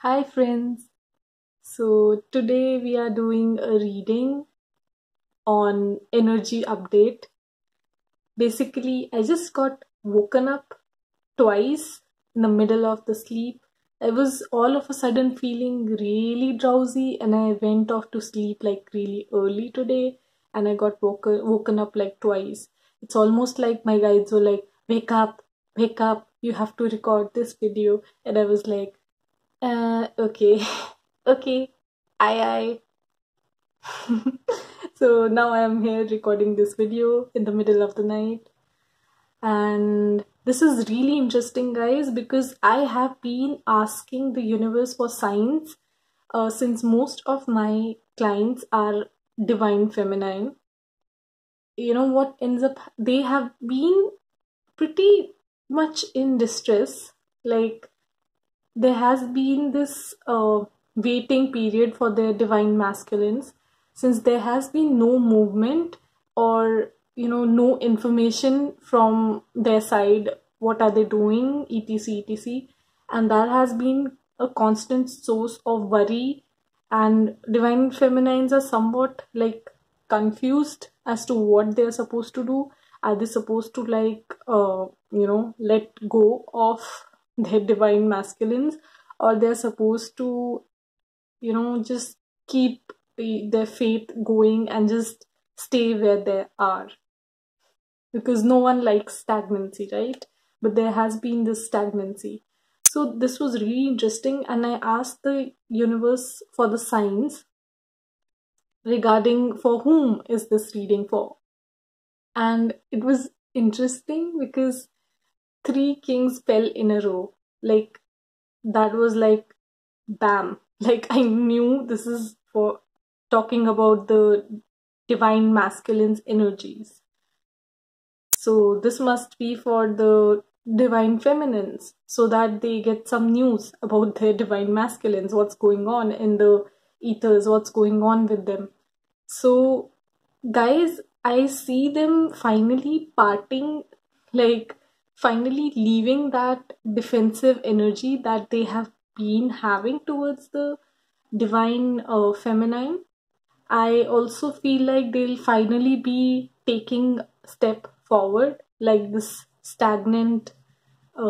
Hi friends. So today we are doing a reading on energy update. Basically, I just got woken up twice in the middle of the sleep. I was all of a sudden feeling really drowsy and I went off to sleep like really early today and I got woken up like twice. It's almost like my guides were like, wake up, you have to record this video. And I was like, okay, okay, aye. So now I am here recording this video in the middle of the night. And this is really interesting, guys, because I have been asking the universe for signs since most of my clients are divine feminine. You know what ends up, they have been pretty much in distress. Like, there has been this waiting period for their divine masculines since there has been no movement or no information from their side, what are they doing, etc, and that has been a constant source of worry. And divine feminines are somewhat like confused as to what they're supposed to do. Are they supposed to let go of their divine masculines, or they're supposed to just keep their faith going and just stay where they are? Because no one likes stagnancy, right? But there has been this stagnancy. So this was really interesting, and I asked the universe for the signs regarding for whom is this reading for. And it was interesting because three kings fell in a row. Like, that was like bam. Like, I knew this is for talking about the divine masculine's energies. So this must be for the divine feminines, so that they get some news about their divine masculines, what's going on in the ethers, what's going on with them. So, guys, I see them finally parting, like finally leaving that defensive energy that they have been having towards the divine feminine. I also feel like they'll finally be taking step forward, like this stagnant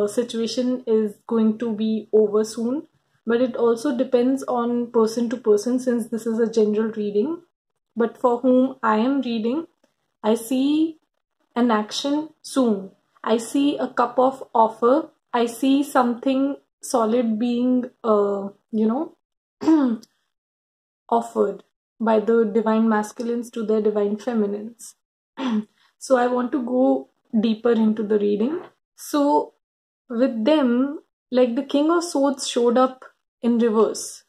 situation is going to be over soon. But it also depends on person to person, since this is a general reading. But for whom I am reading, I see an action soon. I see a cup of offer. I see something solid being, offered by the divine masculines to their divine feminines. So I want to go deeper into the reading. So with them, like, the King of Swords showed up in reverse.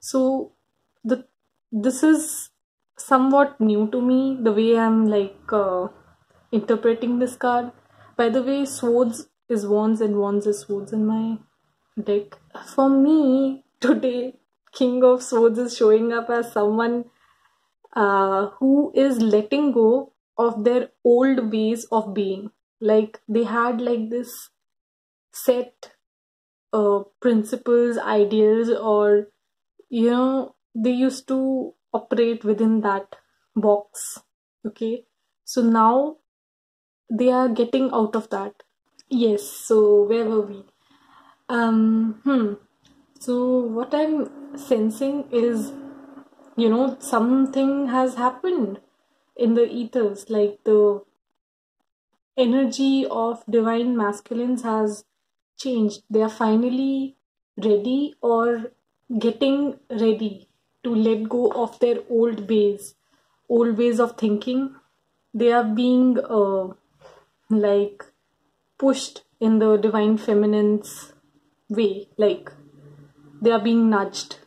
So the this is somewhat new to me, the way I'm interpreting this card. By the way, swords is wands and wands is swords in my deck. For me, today, King of Swords is showing up as someone who is letting go of their old ways of being. Like, they had like this set principles, ideals, or they used to operate within that box. Okay, so now they are getting out of that. Yes, so where were we? So what I'm sensing is, something has happened in the ethers. Like, the energy of divine masculines has changed. They are finally ready, or getting ready to let go of their old ways of thinking. They are being like pushed in the divine feminine's way. Like, they are being nudged,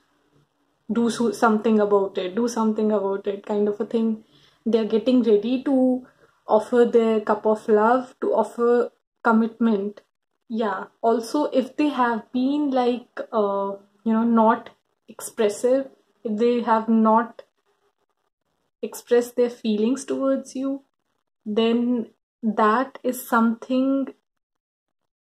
something about it, do something about it, kind of a thing. They're getting ready to offer their cup of love, to offer commitment. Yeah, also, if they have been like not expressive, if they have not expressed their feelings towards you, then that is something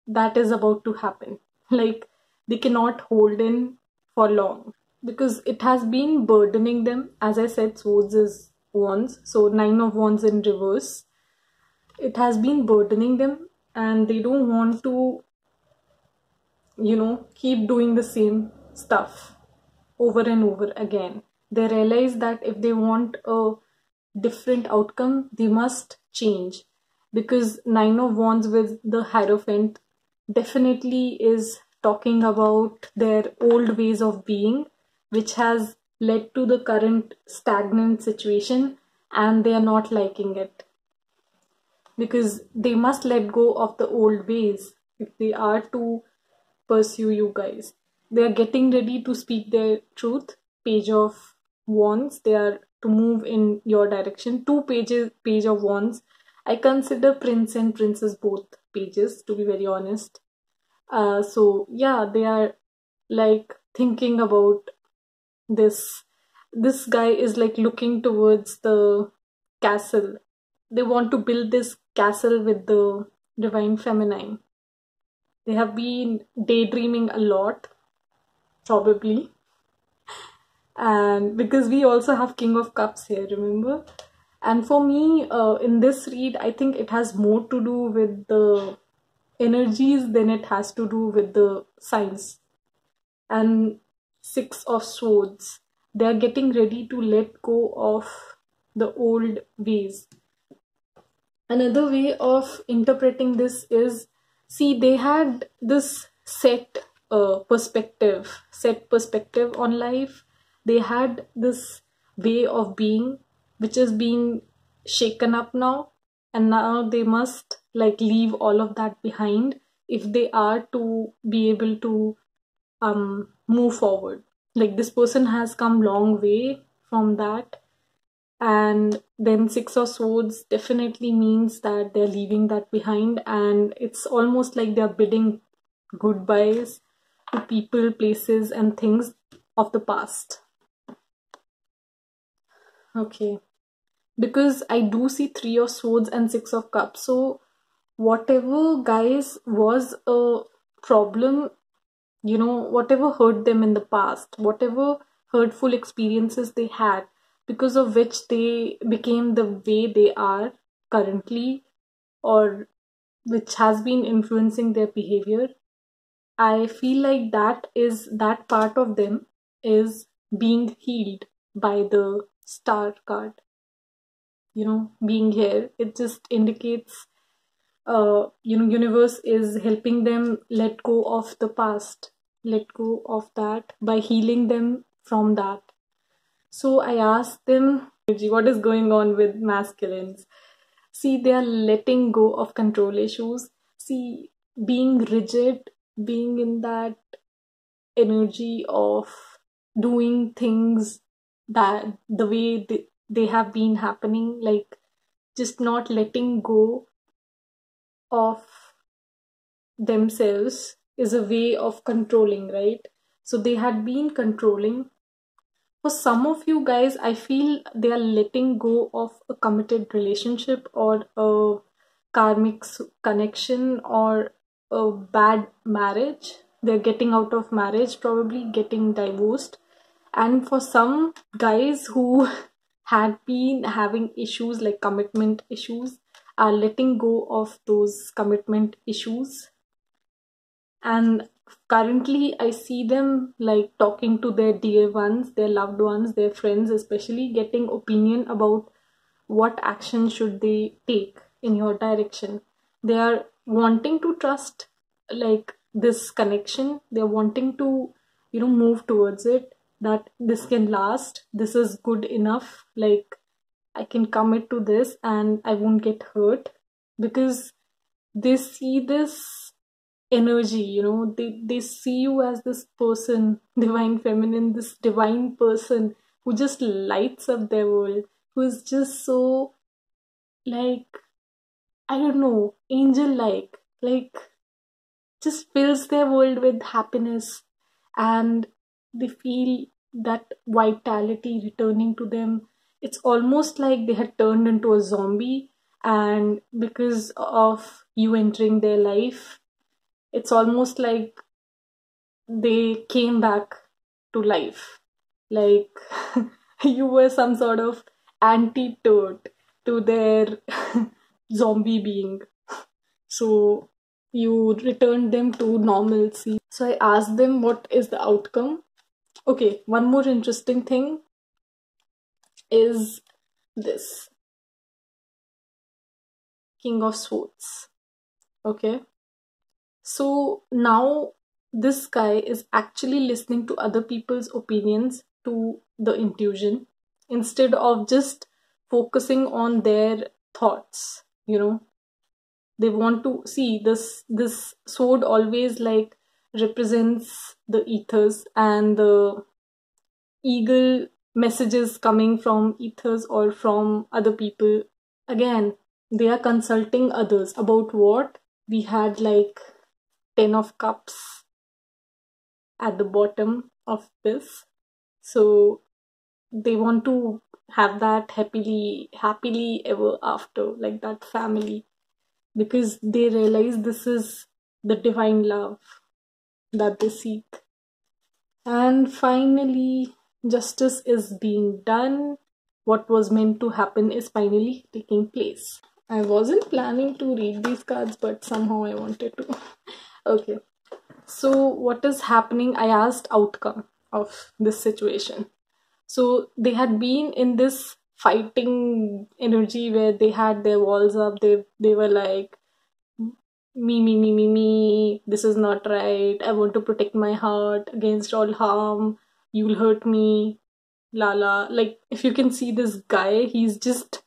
that is about to happen. Like, they cannot hold in for long, because it has been burdening them. As I said, swords is wands, so 9 of wands in reverse. It has been burdening them, and they don't want to, keep doing the same stuff over and over again. They realize that if they want a different outcome, they must change, because 9 of wands with the Hierophant definitely is talking about their old ways of being, which has led to the current stagnant situation, and they are not liking it, because they must let go of the old ways if they are to pursue you guys. They are getting ready to speak their truth. Page of wands, they are to move in your direction. Two pages, page of wands. I consider prince and princess both pages, to be very honest. So yeah, they are like thinking about this. This guy is like looking towards the castle. They want to build this castle with the divine feminine. They have been daydreaming a lot, probably. And because we also have King of Cups here, remember? And for me, in this read, I think it has more to do with the energies than it has to do with the signs. And 6 of swords, they are getting ready to let go of the old ways. Another way of interpreting this is, see, they had this set perspective on life. They had this way of being which is being shaken up now, and now they must like leave all of that behind if they are to be able to move forward. Like, this person has come long way from that, and then 6 of swords definitely means that they're leaving that behind, and it's almost like they're bidding goodbyes to people, places, and things of the past. Okay, because I do see 3 of swords and 6 of cups, so whatever guys was a problem, whatever hurt them in the past, whatever hurtful experiences they had, because of which they became the way they are currently, or which has been influencing their behavior, I feel like that part of them is being healed by the star card. Being here, it just indicates universe is helping them let go of the past, let go of that by healing them from that. So I asked them, what is going on with masculines? See, they are letting go of control issues. See, being rigid, being in that energy of doing things that the way they have been happening, like just not letting go of themselves is a way of controlling, right? So they had been controlling. For some of you guys, I feel they are letting go of a committed relationship or a karmic connection or a bad marriage. They're getting out of marriage, probably getting divorced. And for some guys who had been having issues like commitment issues, are letting go of those commitment issues. And currently I see them like talking to their dear ones, their loved ones, their friends, especially getting opinion about what action should they take in your direction. They are wanting to trust like this connection. They're wanting to move towards it, that this can last, this is good enough, like I can commit to this and I won't get hurt, because they see this energy, they see you as this person, divine feminine, this divine person who just lights up their world, who is just so like, I don't know, angel like just fills their world with happiness, and they feel that vitality returning to them. It's almost like they had turned into a zombie, and because of you entering their life, it's almost like they came back to life. Like you were some sort of antidote to their zombie being. So you returned them to normalcy. So I asked them what is the outcome. Okay, one more interesting thing is this King of Swords. Okay, so now this guy is actually listening to other people's opinions, to the intuition, instead of just focusing on their thoughts. They want to see this sword always like represents the ethers and the eagle messages coming from ethers or from other people. Again, they are consulting others about what we had, like 10 of cups at the bottom of this. So they want to have that happily ever after, like that family, because they realize this is the divine love that they seek. And finally, justice is being done. What was meant to happen is finally taking place. I wasn't planning to read these cards, but somehow I wanted to. Okay. So what is happening? I asked outcome of this situation. So they had been in this fighting energy where they had their walls up. They were like, me, this is not right. I want to protect my heart against all harm. You'll hurt me. Lala. Like, if you can see this guy, he's just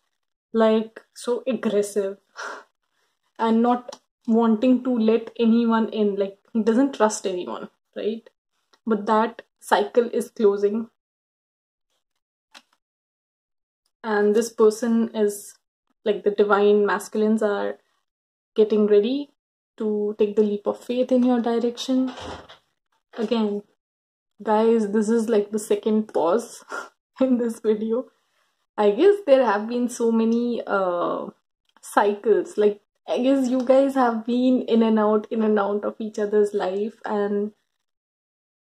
like so aggressive and not wanting to let anyone in. Like, he doesn't trust anyone, right? But that cycle is closing, and this person is like, the divine masculines are getting ready to take the leap of faith in your direction. Again, guys, this is like the second pause in this video. I guess there have been so many cycles. Like, I guess you guys have been in and out of each other's life, and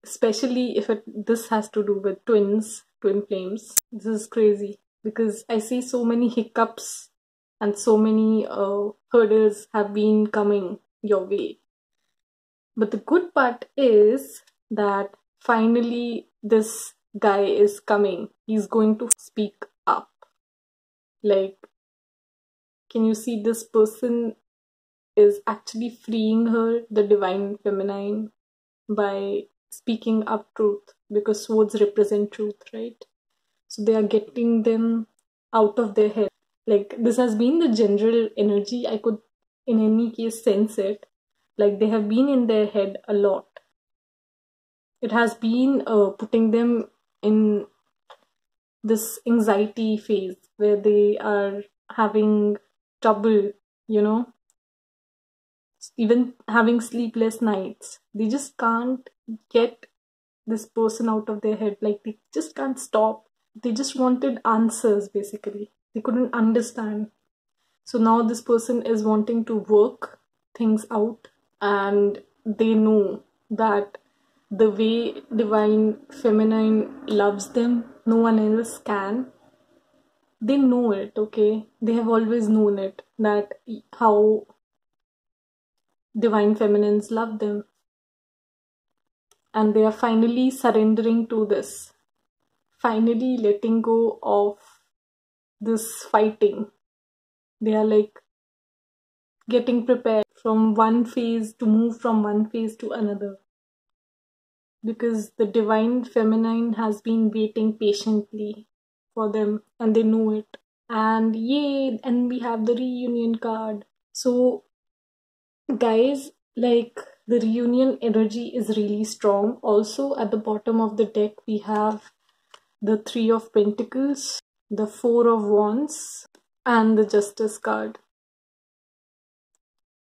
especially if this has to do with twin flames. This is crazy because I see so many hiccups and so many hurdles have been coming your way. But the good part is that finally this guy is coming. He's going to speak up. Like, can you see this person is actually freeing her, the divine feminine, by speaking up truth, because swords represent truth, right? So they are getting them out of their head. Like, this has been the general energy. I could in any case sense it. Like, they have been in their head a lot. It has been putting them in this anxiety phase where they are having trouble, even having sleepless nights. They just can't get this person out of their head. Like, they just can't stop. They just wanted answers, basically. They couldn't understand. So now this person is wanting to work things out, and they know that the way divine feminine loves them, no one else can. They know it, okay? They have always known it, that how divine feminines love them. And they are finally surrendering to this. Finally letting go of this fighting. They are like getting prepared from one phase to move from one phase to another. Because the divine feminine has been waiting patiently for them, and they know it. And yay, and we have the reunion card. So guys, like, the reunion energy is really strong. Also at the bottom of the deck we have the 3 of Pentacles, the 4 of Wands, and the Justice card.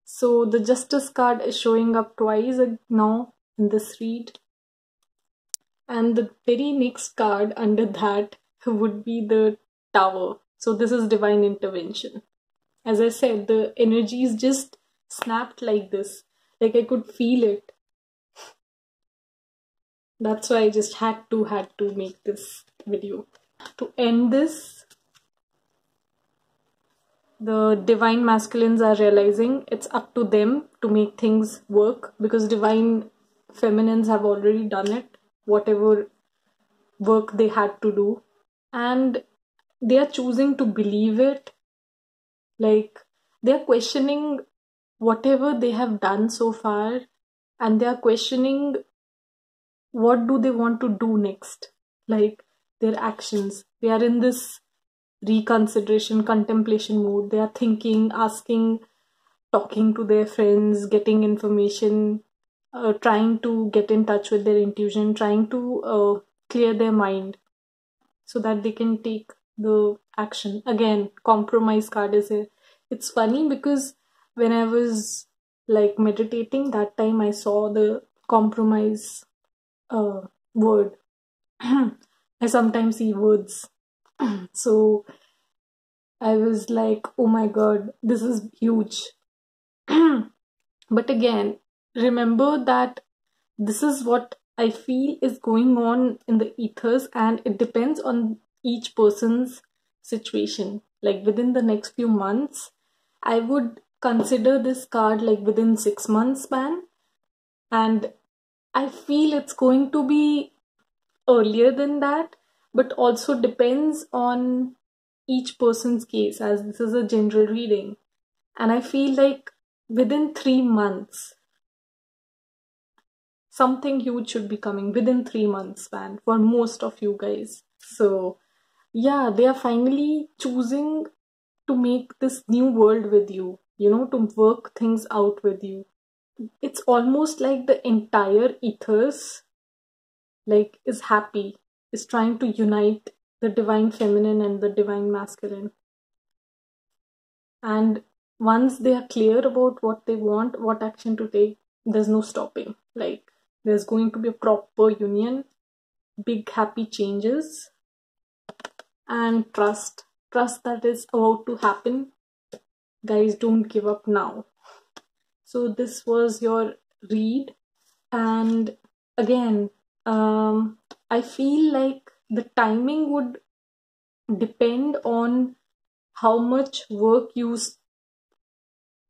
So the Justice card is showing up twice now in this read. And the very next card under that would be the Tower. So this is divine intervention. As I said, the energies just snapped like this. Like, I could feel it. That's why I just had to make this video. To end this, the divine masculines are realizing it's up to them to make things work, because divine feminines have already done it, whatever work they had to do, and they are choosing to believe it. Like, they are questioning whatever they have done so far, and they are questioning what do they want to do next, like their actions. They are in this reconsideration, contemplation mood. They are thinking, asking, talking to their friends, getting information, trying to get in touch with their intuition, trying to clear their mind so that they can take the action. Again, compromise card is here. It's funny because when I was like meditating, that time I saw the compromise word. I sometimes see words. So I was like, oh my god, this is huge. But again, remember that this is what I feel is going on in the ethers, and it depends on each person's situation. Like within the next few months, I would consider this card like within 6 months span, and I feel it's going to be earlier than that, but also depends on each person's case, as this is a general reading. And I feel like within 3 months, something huge should be coming within 3 months span for most of you guys. So yeah, they are finally choosing to make this new world with you, to work things out with you. It's almost like the entire ethers like is happy, is trying to unite the divine feminine and the divine masculine. And once they are clear about what they want, what action to take, there's no stopping. Like, there's going to be a proper union, big happy changes, and trust that is about to happen. Guys, don't give up now. So this was your read, and again, I feel like the timing would depend on how much work you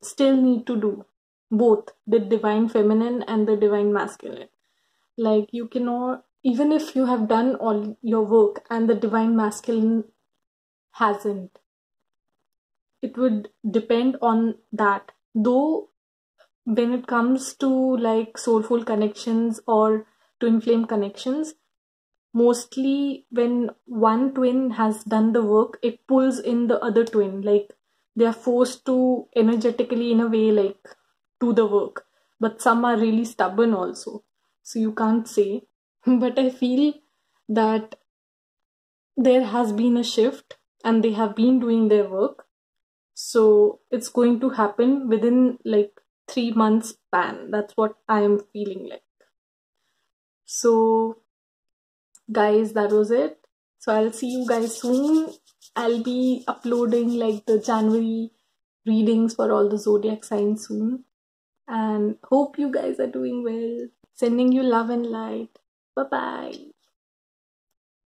still need to do, both the divine feminine and the divine masculine. Like, you cannot, even if you have done all your work and the divine masculine hasn't, it would depend on that. Though when it comes to like soulful connections or twin flame connections, mostly when one twin has done the work, it pulls in the other twin. Like, they are forced to energetically, in a way, like do the work. But some are really stubborn also, so you can't say. But I feel that there has been a shift and they have been doing their work, so it's going to happen within like 3 months span. That's what I am feeling like. So guys, that was it. So I'll see you guys soon. I'll be uploading like the January readings for all the zodiac signs soon, and hope you guys are doing well. Sending you love and light. Bye bye.